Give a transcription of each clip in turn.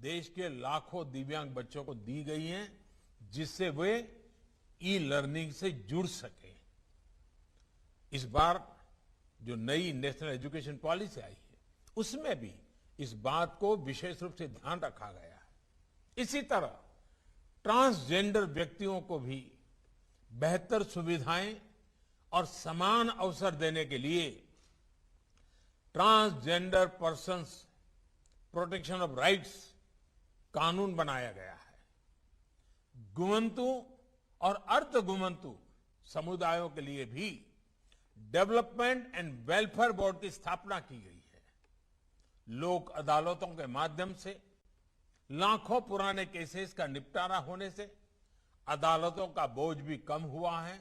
देश के लाखों दिव्यांग बच्चों को दी गई हैं, जिससे वे ई लर्निंग से जुड़ सके। इस बार जो नई नेशनल एजुकेशन पॉलिसी आई है, उसमें भी इस बात को विशेष रूप से ध्यान रखा गया है। इसी तरह ट्रांसजेंडर व्यक्तियों को भी बेहतर सुविधाएं और समान अवसर देने के लिए transgender persons protection of rights कानून बनाया गया है। गुमंतु और अर्धगुमंतु समुदायों के लिए भी डेवलपमेंट एंड वेलफेयर बोर्ड की स्थापना की गई है। लोक अदालतों के माध्यम से लाखों पुराने केसेस का निपटारा होने से अदालतों का बोझ भी कम हुआ है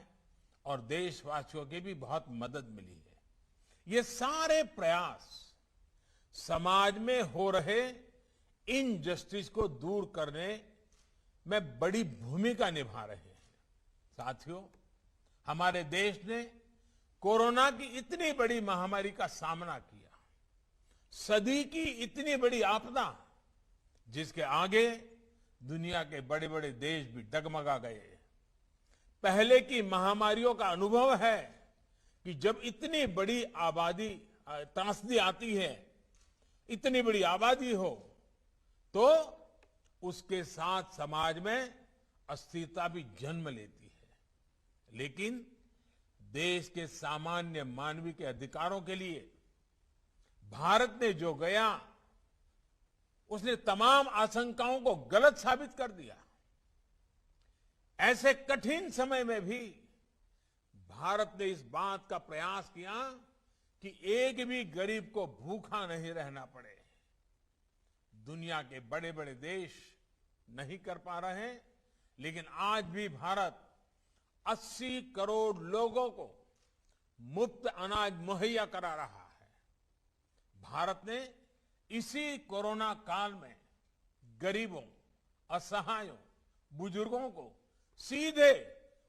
और देशवासियों की भी बहुत मदद मिली है। ये सारे प्रयास समाज में हो रहे इनजस्टिस को दूर करने में बड़ी भूमिका निभा रहे हैं। साथियों, हमारे देश ने कोरोना की इतनी बड़ी महामारी का सामना किया, सदी की इतनी बड़ी आपदा जिसके आगे दुनिया के बड़े बड़े देश भी डगमगा गए। पहले की महामारियों का अनुभव है कि जब इतनी बड़ी आबादी त्रासदी आती है, इतनी बड़ी आबादी हो, तो उसके साथ समाज में अस्थिरता भी जन्म लेती है। लेकिन देश के सामान्य मानवीय के अधिकारों के लिए भारत ने जो गया, उसने तमाम आशंकाओं को गलत साबित कर दिया। ऐसे कठिन समय में भी भारत ने इस बात का प्रयास किया कि एक भी गरीब को भूखा नहीं रहना पड़े। दुनिया के बड़े बड़े देश नहीं कर पा रहे हैं, लेकिन आज भी भारत 80 करोड़ लोगों को मुफ्त अनाज मुहैया करा रहा है। भारत ने इसी कोरोना काल में गरीबों, असहायों, बुजुर्गों को सीधे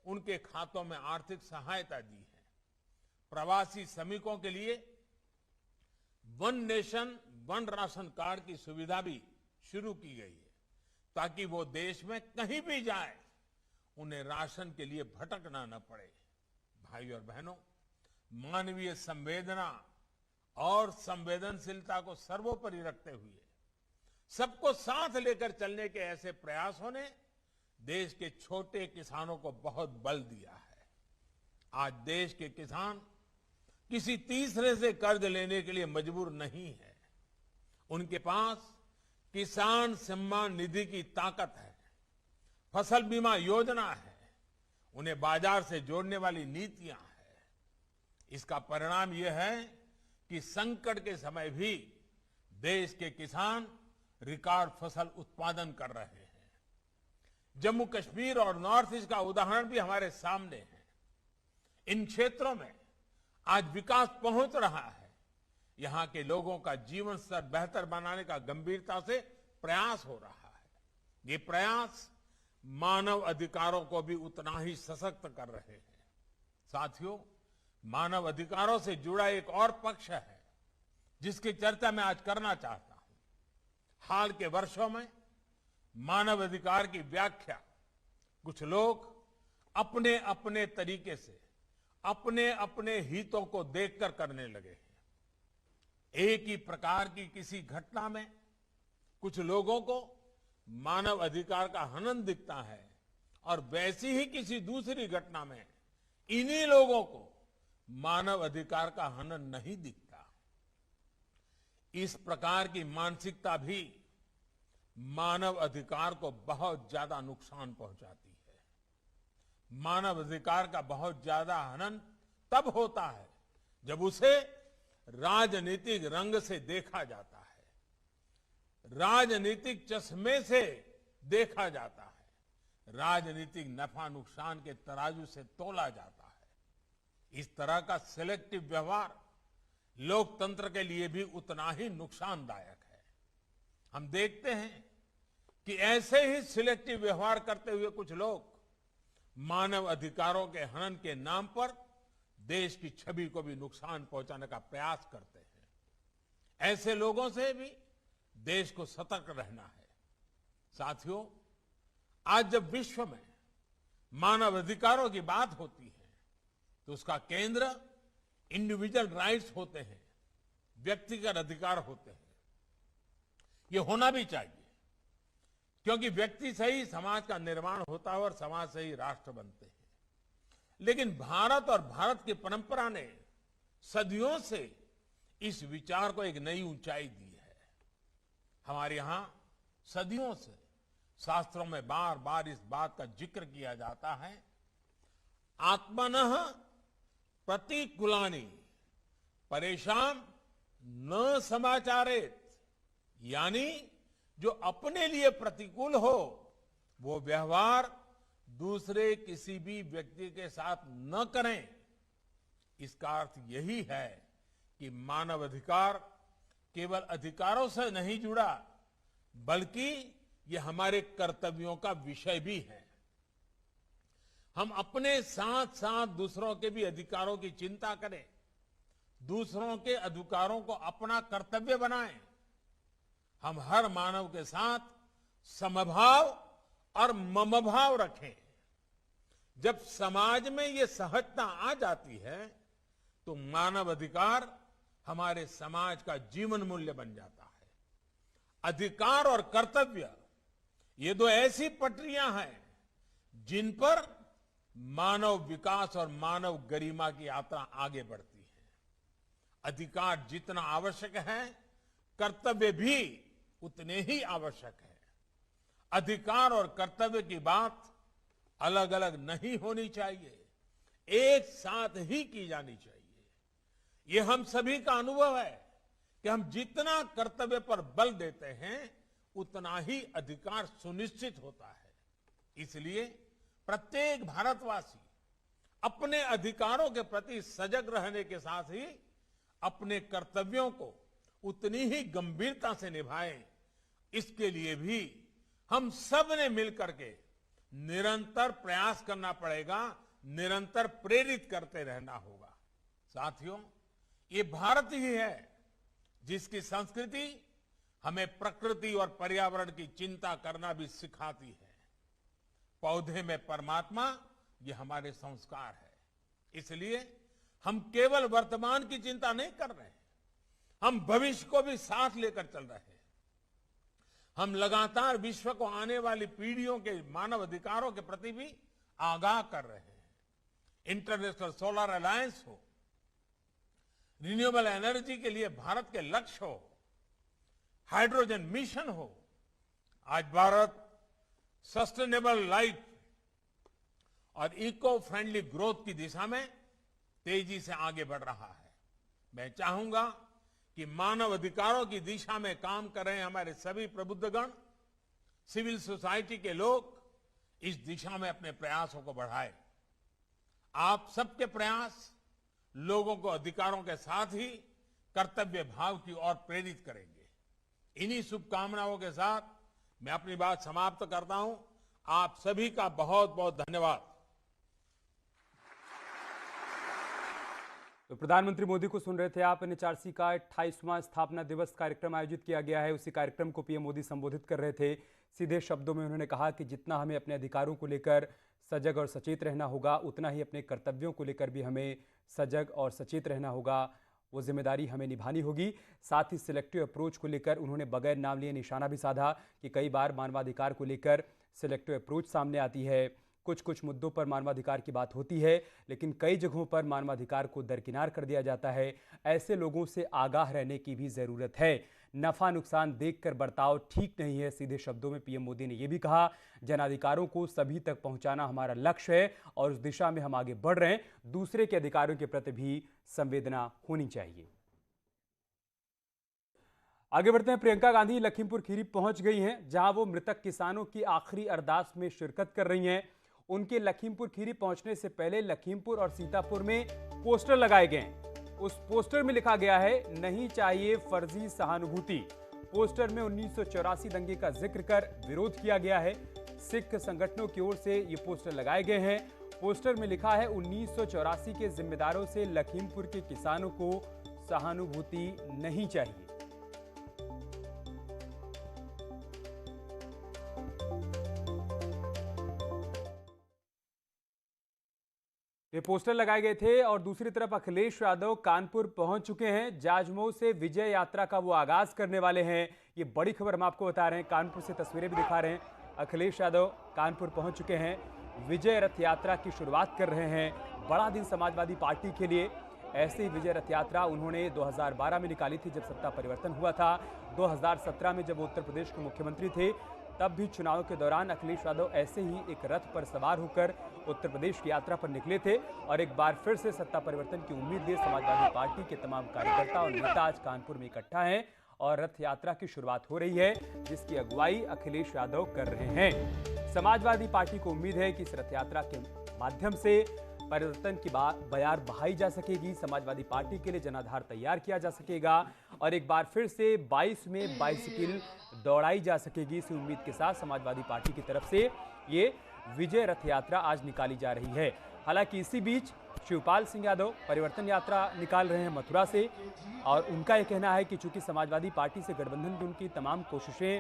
उनके खातों में आर्थिक सहायता दी है। प्रवासी श्रमिकों के लिए one nation one ration card की सुविधा भी शुरू की गई है, ताकि वो देश में कहीं भी जाए उन्हें राशन के लिए भटकना न पड़े। भाई और बहनों, मानवीय संवेदना और संवेदनशीलता को सर्वोपरि रखते हुए सबको साथ लेकर चलने के ऐसे प्रयासों ने देश के छोटे किसानों को बहुत बल दिया है। आज देश के किसान किसी तीसरे से कर्ज लेने के लिए मजबूर नहीं है। उनके पास किसान सम्मान निधि की ताकत है, फसल बीमा योजना है, उन्हें बाजार से जोड़ने वाली नीतियां हैं। इसका परिणाम यह है कि संकट के समय भी देश के किसान रिकॉर्ड फसल उत्पादन कर रहे हैं। जम्मू कश्मीर और नॉर्थ ईस्ट का उदाहरण भी हमारे सामने है। इन क्षेत्रों में आज विकास पहुंच रहा है। यहां के लोगों का जीवन स्तर बेहतर बनाने का गंभीरता से प्रयास हो रहा है। ये प्रयास मानव अधिकारों को भी उतना ही सशक्त कर रहे हैं। साथियों, मानव अधिकारों से जुड़ा एक और पक्ष है जिसकी चर्चा मैं आज करना चाहता हूं। हाल के वर्षों में मानव अधिकार की व्याख्या कुछ लोग अपने अपने तरीके से अपने अपने हितों को देखकर करने लगे हैं। एक ही प्रकार की किसी घटना में कुछ लोगों को मानव अधिकार का हनन दिखता है और वैसी ही किसी दूसरी घटना में इन्हीं लोगों को मानव अधिकार का हनन नहीं दिखता। इस प्रकार की मानसिकता भी मानव अधिकार को बहुत ज्यादा नुकसान पहुंचाती है। मानव अधिकार का बहुत ज्यादा हनन तब होता है जब उसे राजनीतिक रंग से देखा जाता है, राजनीतिक चश्मे से देखा जाता है, राजनीतिक नफा नुकसान के तराजू से तोला जाता है। इस तरह का सिलेक्टिव व्यवहार लोकतंत्र के लिए भी उतना ही नुकसानदायक है। हम देखते हैं कि ऐसे ही सिलेक्टिव व्यवहार करते हुए कुछ लोग मानव अधिकारों के हनन के नाम पर देश की छवि को भी नुकसान पहुंचाने का प्रयास करते हैं। ऐसे लोगों से भी देश को सतर्क रहना है। साथियों, आज जब विश्व में मानव अधिकारों की बात होती है तो उसका केंद्र इंडिविजुअल राइट्स होते हैं, व्यक्तिगत अधिकार होते हैं। ये होना भी चाहिए, क्योंकि व्यक्ति से ही समाज का निर्माण होता है और समाज से ही राष्ट्र बनते हैं। लेकिन भारत और भारत की परंपरा ने सदियों से इस विचार को एक नई ऊंचाई दी है। हमारे यहां सदियों से शास्त्रों में बार बार इस बात का जिक्र किया जाता है, आत्मनः प्रतिकूलानि परेशान न समाचारेत, यानी जो अपने लिए प्रतिकूल हो वो व्यवहार दूसरे किसी भी व्यक्ति के साथ न करें। इसका अर्थ यही है कि मानव अधिकार केवल अधिकारों से नहीं जुड़ा, बल्कि ये हमारे कर्तव्यों का विषय भी है। हम अपने साथ साथ दूसरों के भी अधिकारों की चिंता करें, दूसरों के अधिकारों को अपना कर्तव्य बनाएं। हम हर मानव के साथ समभाव और ममभाव रखें। जब समाज में ये सहजता आ जाती है तो मानव अधिकार हमारे समाज का जीवन मूल्य बन जाता है। अधिकार और कर्तव्य ये दो ऐसी पटरियां हैं जिन पर मानव विकास और मानव गरिमा की यात्रा आगे बढ़ती है। अधिकार जितना आवश्यक है, कर्तव्य भी उतने ही आवश्यक है। अधिकार और कर्तव्य की बात अलग अलग नहीं होनी चाहिए, एक साथ ही की जानी चाहिए। ये हम सभी का अनुभव है कि हम जितना कर्तव्य पर बल देते हैं उतना ही अधिकार सुनिश्चित होता है। इसलिए प्रत्येक भारतवासी अपने अधिकारों के प्रति सजग रहने के साथ ही अपने कर्तव्यों को उतनी ही गंभीरता से निभाएं। इसके लिए भी हम सब ने मिलकर के निरंतर प्रयास करना पड़ेगा, निरंतर प्रेरित करते रहना होगा। साथियों, ये भारत ही है जिसकी संस्कृति हमें प्रकृति और पर्यावरण की चिंता करना भी सिखाती है। पौधे में परमात्मा, ये हमारे संस्कार है। इसलिए हम केवल वर्तमान की चिंता नहीं कर रहे हैं, हम भविष्य को भी साथ लेकर चल रहे हैं। हम लगातार विश्व को आने वाली पीढ़ियों के मानव अधिकारों के प्रति भी आगाह कर रहे हैं। इंटरनेशनल सोलर अलायंस हो, रिन्यूएबल एनर्जी के लिए भारत के लक्ष्य हो, हाइड्रोजन मिशन हो, आज भारत सस्टेनेबल लाइफ और इको फ्रेंडली ग्रोथ की दिशा में तेजी से आगे बढ़ रहा है। मैं चाहूंगा कि मानव अधिकारों की दिशा में काम कर रहे हमारे सभी प्रबुद्धगण, सिविल सोसाइटी के लोग इस दिशा में अपने प्रयासों को बढ़ाएं। आप सबके प्रयास लोगों को अधिकारों के साथ ही कर्तव्य भाव की ओर प्रेरित करेंगे। इन्हीं शुभकामनाओं के साथ मैं अपनी बात समाप्त करता हूं। आप सभी का बहुत बहुत धन्यवाद। तो प्रधानमंत्री मोदी को सुन रहे थे आप। एनएचआरसी का 28वां स्थापना दिवस कार्यक्रम आयोजित किया गया है। उसी कार्यक्रम को पीएम मोदी संबोधित कर रहे थे। सीधे शब्दों में उन्होंने कहा कि जितना हमें अपने अधिकारों को लेकर सजग और सचेत रहना होगा, उतना ही अपने कर्तव्यों को लेकर भी हमें सजग और सचेत रहना होगा। वो जिम्मेदारी हमें निभानी होगी। साथ ही सिलेक्टिव अप्रोच को लेकर उन्होंने बगैर नाम लिए निशाना भी साधा कि कई बार मानवाधिकार को लेकर सिलेक्टिव अप्रोच सामने आती है। कुछ मुद्दों पर मानवाधिकार की बात होती है, लेकिन कई जगहों पर मानवाधिकार को दरकिनार कर दिया जाता है। ऐसे लोगों से आगाह रहने की भी जरूरत है। नफा नुकसान देखकर बर्ताव ठीक नहीं है। सीधे शब्दों में पीएम मोदी ने यह भी कहा, जनाधिकारों को सभी तक पहुंचाना हमारा लक्ष्य है और उस दिशा में हम आगे बढ़ रहे हैं। दूसरे के अधिकारों के प्रति भी संवेदना होनी चाहिए। आगे बढ़ते हैं। प्रियंका गांधी लखीमपुर खीरी पहुंच गई हैं, जहां वो मृतक किसानों की आखिरी अरदास में शिरकत कर रही हैं। उनके लखीमपुर खीरी पहुंचने से पहले लखीमपुर और सीतापुर में पोस्टर लगाए गए। उस पोस्टर में लिखा गया है, नहीं चाहिए फर्जी सहानुभूति। पोस्टर में 1984 दंगे का जिक्र कर विरोध किया गया है। सिख संगठनों की ओर से ये पोस्टर लगाए गए हैं। पोस्टर में लिखा है, 1984 के जिम्मेदारों से लखीमपुर के किसानों को सहानुभूति नहीं चाहिए। ये पोस्टर लगाए गए थे और दूसरी तरफ अखिलेश यादव कानपुर पहुंच चुके हैं। जाजमऊ से विजय यात्रा का वो आगाज करने वाले हैं। ये बड़ी खबर हम आपको बता रहे हैं, कानपुर से तस्वीरें भी दिखा रहे हैं। अखिलेश यादव कानपुर पहुंच चुके हैं, विजय रथ यात्रा की शुरुआत कर रहे हैं। बड़ा दिन समाजवादी पार्टी के लिए। ऐसी ही विजय रथ यात्रा उन्होंने 2012 में निकाली थी जब सत्ता परिवर्तन हुआ था। 2017 में जब वो उत्तर प्रदेश के मुख्यमंत्री थे तब भी चुनाव के दौरान अखिलेश यादव ऐसे ही एक रथ पर सवार होकर उत्तर प्रदेश की यात्रा पर निकले थे और एक बार फिर से सत्ता परिवर्तन की उम्मीद लिए समाजवादी पार्टी के तमाम कार्यकर्ता और नेता आज कानपुर में इकट्ठा हैं और रथ यात्रा की शुरुआत हो रही है जिसकी अगुवाई अखिलेश यादव कर रहे हैं। समाजवादी पार्टी को उम्मीद है कि इस रथ यात्रा के माध्यम से परिवर्तन की बयार बहाई जा सकेगी, समाजवादी पार्टी के लिए जनाधार तैयार किया जा सकेगा और एक बार फिर से 22 में बाइसिकल दौड़ाई जा सकेगी। इसी उम्मीद के साथ समाजवादी पार्टी की तरफ से ये विजय रथ यात्रा आज निकाली जा रही है। हालांकि इसी बीच शिवपाल सिंह यादव परिवर्तन यात्रा निकाल रहे हैं मथुरा से और उनका यह कहना है कि चूंकि समाजवादी पार्टी से गठबंधन की उनकी तमाम कोशिशें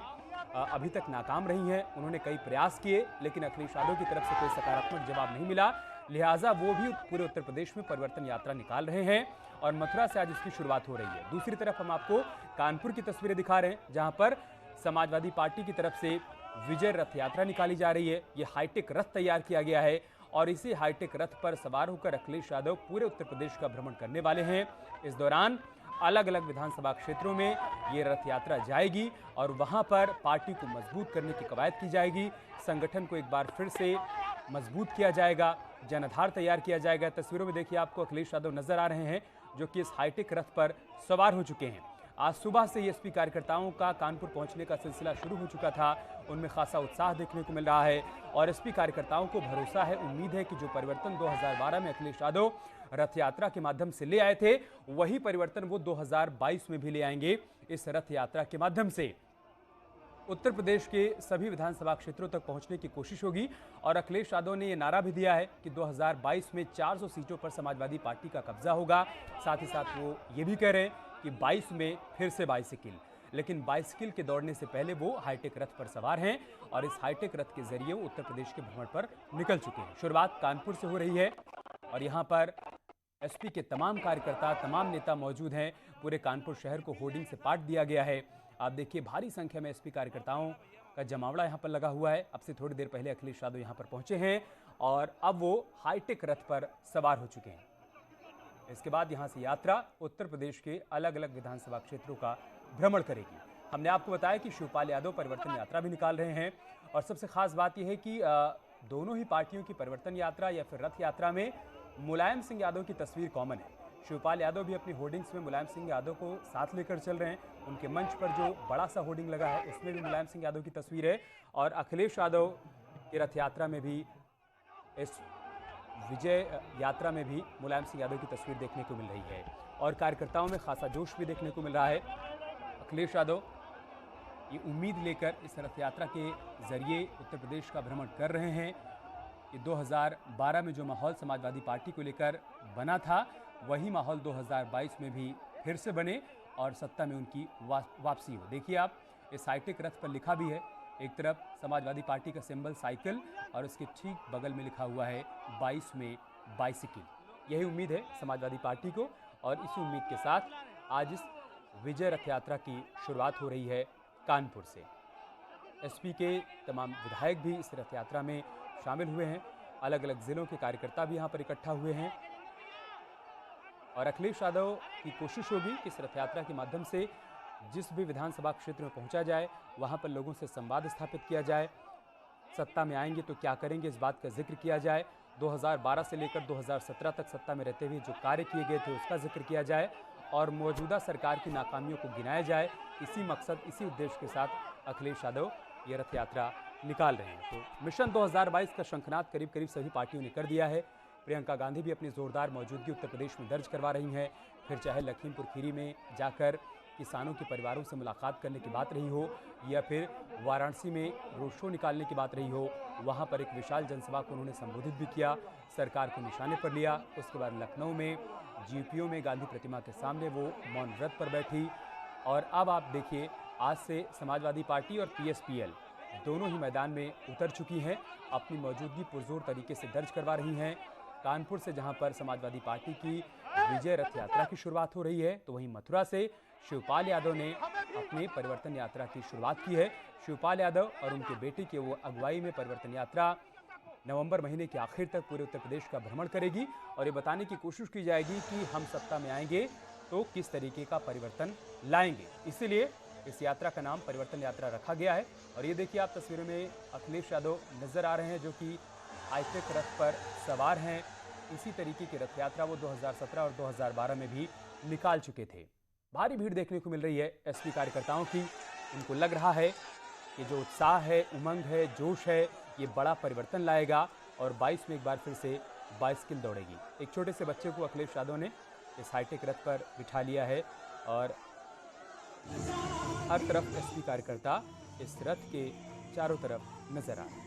अभी तक नाकाम रही हैं, उन्होंने कई प्रयास किए लेकिन अखिलेश यादव की तरफ से कोई सकारात्मक जवाब नहीं मिला, लिहाजा वो भी पूरे उत्तर प्रदेश में परिवर्तन यात्रा निकाल रहे हैं और मथुरा से आज इसकी शुरुआत हो रही है। दूसरी तरफ हम आपको कानपुर की तस्वीरें दिखा रहे हैं जहां पर समाजवादी पार्टी की तरफ से विजय रथ यात्रा निकाली जा रही है। ये हाईटेक रथ तैयार किया गया है और इसी हाईटेक रथ पर सवार होकर अखिलेश यादव पूरे उत्तर प्रदेश का भ्रमण करने वाले हैं। इस दौरान अलग अलग विधानसभा क्षेत्रों में ये रथ यात्रा जाएगी और वहां पर पार्टी को मजबूत करने की कवायद की जाएगी, संगठन को एक बार फिर से मजबूत किया जाएगा, जनाधार तैयार किया जाएगा। तस्वीरों में देखिए आपको अखिलेश यादव नजर आ रहे हैं जो कि इस हाईटेक रथ पर सवार हो चुके हैं। आज सुबह से एसपी कार्यकर्ताओं का कानपुर पहुंचने का सिलसिला शुरू हो चुका था, उनमें खासा उत्साह देखने को मिल रहा है और एसपी कार्यकर्ताओं को भरोसा है, उम्मीद है कि जो परिवर्तन 2012 में अखिलेश यादव रथ यात्रा के माध्यम से ले आए थे वही परिवर्तन वो 2022 में भी ले आएंगे इस रथ यात्रा के माध्यम से। उत्तर प्रदेश के सभी विधानसभा क्षेत्रों तक पहुंचने की कोशिश होगी और अखिलेश यादव ने यह नारा भी दिया है कि 2022 में 400 सीटों पर समाजवादी पार्टी का कब्जा होगा। साथ ही साथ वो ये भी कह रहे हैं कि 22 में फिर से बाइसिकल, लेकिन बाइसिकल के दौड़ने से पहले वो हाईटेक रथ पर सवार हैं और इस हाईटेक रथ के जरिए वो उत्तर प्रदेश के भ्रमण पर निकल चुके हैं। शुरुआत कानपुर से हो रही है और यहाँ पर एसपी के तमाम कार्यकर्ता, तमाम नेता मौजूद हैं। पूरे कानपुर शहर को होर्डिंग से पाट दिया गया है। आप देखिए भारी संख्या में एसपी कार्यकर्ताओं का जमावड़ा यहाँ पर लगा हुआ है। अब से थोड़ी देर पहले अखिलेश यादव यहाँ पर पहुंचे हैं और अब वो हाईटेक रथ पर सवार हो चुके हैं। इसके बाद यहाँ से यात्रा उत्तर प्रदेश के अलग अलग विधानसभा क्षेत्रों का भ्रमण करेगी। हमने आपको बताया कि शिवपाल यादव परिवर्तन यात्रा भी निकाल रहे हैं और सबसे खास बात यह है कि दोनों ही पार्टियों की परिवर्तन यात्रा या फिर रथ यात्रा में मुलायम सिंह यादव की तस्वीर कॉमन है। शिवपाल यादव भी अपनी होर्डिंग्स में मुलायम सिंह यादव को साथ लेकर चल रहे हैं। उनके मंच पर जो बड़ा सा होर्डिंग लगा है उसमें भी मुलायम सिंह यादव की तस्वीर है और अखिलेश यादव की रथ यात्रा में भी, इस विजय यात्रा में भी मुलायम सिंह यादव की तस्वीर देखने को मिल रही है और कार्यकर्ताओं में खासा जोश भी देखने को मिल रहा है। अखिलेश यादव ये उम्मीद लेकर इस रथ यात्रा के जरिए उत्तर प्रदेश का भ्रमण कर रहे हैं कि 2012 में जो माहौल समाजवादी पार्टी को लेकर बना था वही माहौल 2022 में भी फिर से बने और सत्ता में उनकी वापसी हो। देखिए आप इस हाईटेक रथ पर लिखा भी है, एक तरफ समाजवादी पार्टी का सिंबल साइकिल और उसके ठीक बगल में लिखा हुआ है 22 में बाइसिकल। यही उम्मीद है समाजवादी पार्टी को और इसी उम्मीद के साथ आज इस विजय रथ यात्रा की शुरुआत हो रही है कानपुर से। एसपी के तमाम विधायक भी इस रथ यात्रा में शामिल हुए हैं, अलग अलग जिलों के कार्यकर्ता भी यहाँ पर इकट्ठा हुए हैं और अखिलेश यादव की कोशिश होगी कि इस रथ यात्रा के माध्यम से जिस भी विधानसभा क्षेत्र में पहुंचा जाए वहां पर लोगों से संवाद स्थापित किया जाए, सत्ता में आएंगे तो क्या करेंगे इस बात का जिक्र किया जाए, 2012 से लेकर 2017 तक सत्ता में रहते हुए जो कार्य किए गए थे उसका जिक्र किया जाए और मौजूदा सरकार की नाकामियों को गिनाया जाए। इसी मकसद, इसी उद्देश्य के साथ अखिलेश यादव ये रथ यात्रा निकाल रहे हैं। तो मिशन 2022 का शंखनाद करीब करीब सभी पार्टियों ने कर दिया है। प्रियंका गांधी भी अपनी जोरदार मौजूदगी उत्तर प्रदेश में दर्ज करवा रही हैं। फिर चाहे लखीमपुर खीरी में जाकर किसानों के परिवारों से मुलाकात करने की बात रही हो या फिर वाराणसी में रोड शो निकालने की बात रही हो, वहां पर एक विशाल जनसभा को उन्होंने संबोधित भी किया, सरकार को निशाने पर लिया। उसके बाद लखनऊ में जीपीओ में गांधी प्रतिमा के सामने वो मौन व्रत पर बैठी और अब आप देखिए आज से समाजवादी पार्टी और पीएसपीएल दोनों ही मैदान में उतर चुकी हैं, अपनी मौजूदगी पुरजोर तरीके से दर्ज करवा रही हैं। कानपुर से जहां पर समाजवादी पार्टी की विजय रथ यात्रा की शुरुआत हो रही है, तो वहीं मथुरा से शिवपाल यादव ने अपने परिवर्तन यात्रा की शुरुआत की है। शिवपाल यादव और उनके बेटे की वो अगुवाई में परिवर्तन यात्रा नवंबर महीने के आखिर तक पूरे उत्तर प्रदेश का भ्रमण करेगी और ये बताने की कोशिश की जाएगी कि हम सत्ता में आएंगे तो किस तरीके का परिवर्तन लाएंगे। इसीलिए इस यात्रा का नाम परिवर्तन यात्रा रखा गया है। और ये देखिए आप तस्वीरों में अखिलेश यादव नजर आ रहे हैं, जो कि हाईटेक रथ पर सवार हैं। इसी तरीके की रथ यात्रा वो 2017 और 2012 में भी निकाल चुके थे। भारी भीड़ देखने को मिल रही है एसपी कार्यकर्ताओं की। उनको लग रहा है कि जो उत्साह है, उमंग है, जोश है, ये बड़ा परिवर्तन लाएगा और 22 में एक बार फिर से बाइसिकल दौड़ेगी। एक छोटे से बच्चे को अखिलेश यादव ने इस हाईटेक रथ पर बिठा लिया है और हर तरफ एसपी कार्यकर्ता इस रथ के चारों तरफ नजर आ रहे हैं।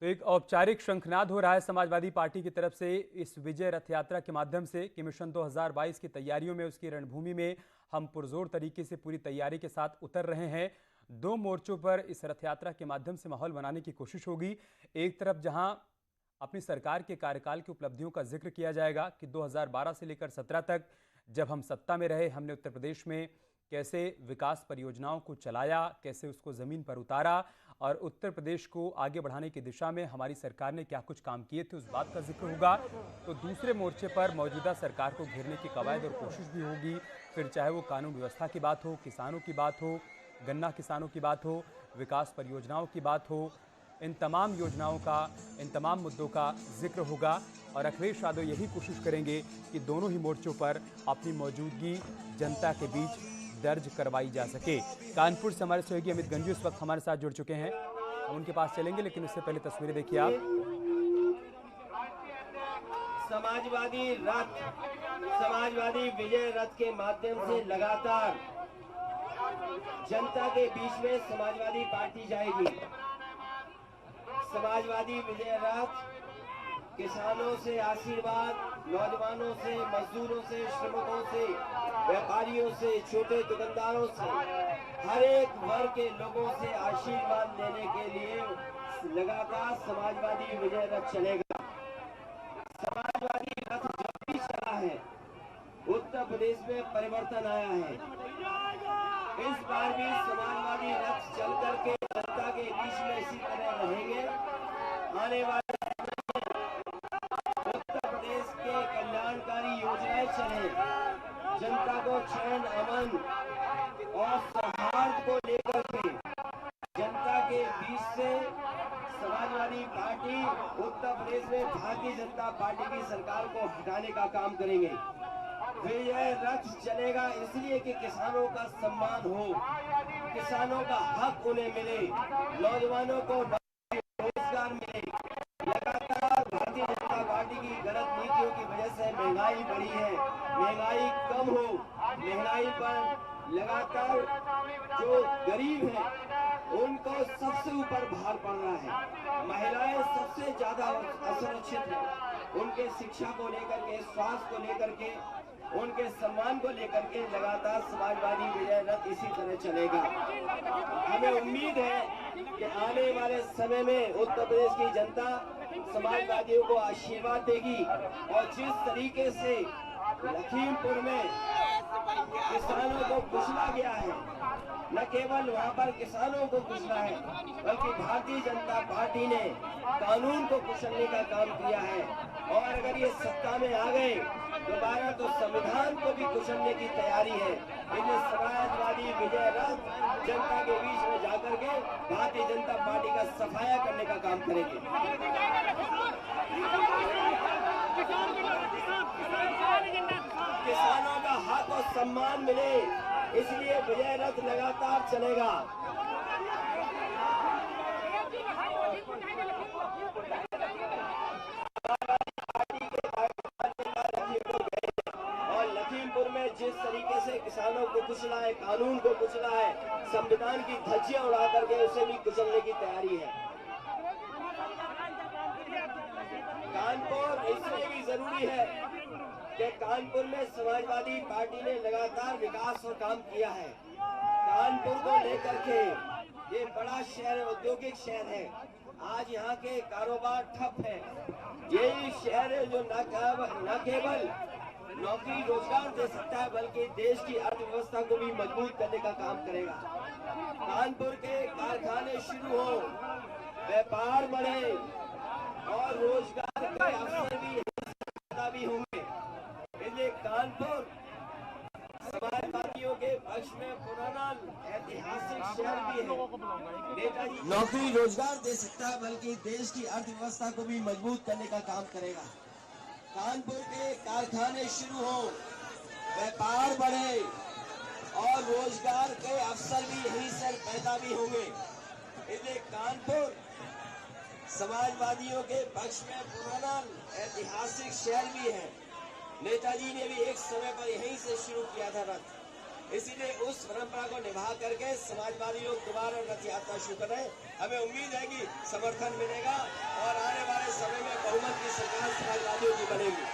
तो एक औपचारिक शंखनाद हो रहा है समाजवादी पार्टी की तरफ से इस विजय रथ यात्रा के माध्यम से कि मिशन 2022 की तैयारियों में, उसकी रणभूमि में हम पुरजोर तरीके से पूरी तैयारी के साथ उतर रहे हैं। 2 मोर्चों पर इस रथ यात्रा के माध्यम से माहौल बनाने की कोशिश होगी। एक तरफ जहां अपनी सरकार के कार्यकाल की उपलब्धियों का जिक्र किया जाएगा कि 2012 से लेकर 17 तक जब हम सत्ता में रहे, हमने उत्तर प्रदेश में कैसे विकास परियोजनाओं को चलाया, कैसे उसको ज़मीन पर उतारा और उत्तर प्रदेश को आगे बढ़ाने की दिशा में हमारी सरकार ने क्या कुछ काम किए थे, उस बात का जिक्र होगा। तो दूसरे मोर्चे पर मौजूदा सरकार को घेरने की कवायद और कोशिश भी होगी। फिर चाहे वो कानून व्यवस्था की बात हो, किसानों की बात हो, गन्ना किसानों की बात हो, विकास परियोजनाओं की बात हो, इन तमाम योजनाओं का, इन तमाम मुद्दों का जिक्र होगा। और अखिलेश यादव यही कोशिश करेंगे कि दोनों ही मोर्चों पर अपनी मौजूदगी जनता के बीच दर्ज करवाई जा सके। कानपुर से हमारे सहयोगी अमित गंजू इस वक्त हमारे साथ जुड़ चुके हैं, हम उनके पास चलेंगे, लेकिन उससे पहले तस्वीरें देखिए आप। समाजवादी रथ, समाजवादी विजय रथ के माध्यम से लगातार जनता के बीच में समाजवादी पार्टी जाएगी। समाजवादी विजय रथ किसानों से आशीर्वाद, नौजवानों से, मजदूरों से, श्रमिकों से, व्यापारियों से, छोटे दुकानदारों से, हर एक वर्ग के लोगों से आशीर्वाद लेने के लिए लगातार समाजवादी विजय रथ चलेगा। समाजवादी रथ जब भी चला है, उत्तर प्रदेश में परिवर्तन आया है। इस बार भी समाजवादी रथ चल करके जनता के बीच में इसी तरह रहेंगे। आने वाले उत्तर प्रदेश के कल्याणकारी योजनाएं चले, जनता को चैन, अमन और सौहार्द को लेकर के जनता के बीच से समाजवादी पार्टी उत्तर प्रदेश में भारतीय जनता पार्टी की सरकार को हटाने का काम करेंगे। विजय रथ चलेगा इसलिए कि किसानों का सम्मान हो, किसानों का हक उन्हें मिले, नौजवानों को रोजगार मिले। लगातार भारतीय जनता पार्टी की गलत नीतियों की वजह से महंगाई बढ़ी है, महंगाई कम हो, महंगाई पर लगातार जो गरीब हैं उनको सबसे ऊपर भार पड़ रहा है। महिलाएं सबसे ज्यादा असुरक्षित हैं, उनके शिक्षा को लेकर के, स्वास्थ्य को लेकर के, उनके सम्मान को लेकर के लगातार समाजवादी विजय रथ इसी तरह चलेगा। हमें उम्मीद है कि आने वाले समय में उत्तर प्रदेश की जनता समाजवादियों को आशीर्वाद देगी और जिस तरीके से लखीमपुर में किसानों को कुचला गया है, न केवल वहाँ पर किसानों को कुचला है, बल्कि भारतीय जनता पार्टी ने कानून को कुचलने का काम किया है। और अगर ये सत्ता में आ गए दोबारा तो संविधान को भी कुचलने की तैयारी है। इन्हें समाजवादी विजय रथ जनता के बीच में जाकर के भारतीय जनता पार्टी का सफाया करने का काम करेंगे। किसानों का हक और सम्मान मिले, इसलिए विजय रथ लगातार चलेगा। और लखीमपुर में जिस तरीके से किसानों को कुचला है, कानून को कुचला है, संविधान की धज्जियां उड़ा करके उसे भी कुचलने की तैयारी है। कानपुर इसलिए भी जरूरी है कि कानपुर में समाजवादी पार्टी ने लगातार विकास और काम किया है। कानपुर को लेकर के ये बड़ा शहर, औद्योगिक शहर है। आज यहाँ के कारोबार ठप है। यही शहर है जो न केवल नौकरी रोजगार दे सकता है, बल्कि देश की अर्थव्यवस्था को भी मजबूत करने का काम करेगा। कानपुर के कारखाने शुरू हो, व्यापार बढ़े और रोजगार के अवसर भी होंगे। इसलिए कानपुर समाजवादियों के पक्ष में पुराना ऐतिहासिक शहर भी है। नेताजी नौकरी रोजगार दे सकता है, बल्कि देश की अर्थव्यवस्था को भी मजबूत करने का काम करेगा। कानपुर के कारखाने शुरू हो, व्यापार बढ़े और रोजगार के अवसर भी यहीं से पैदा भी होंगे। इसलिए कानपुर समाजवादियों के पक्ष में पुराना ऐतिहासिक शहर भी है। नेताजी ने भी एक समय पर यहीं से शुरू किया था रथ, इसीलिए उस परंपरा को निभा करके समाजवादी लोग दोबारा रथ यात्रा शुरू कर रहे हैं। हमें उम्मीद है कि समर्थन मिलेगा और आने वाले समय में बहुमत की सरकार समाजवादियों की बनेगी।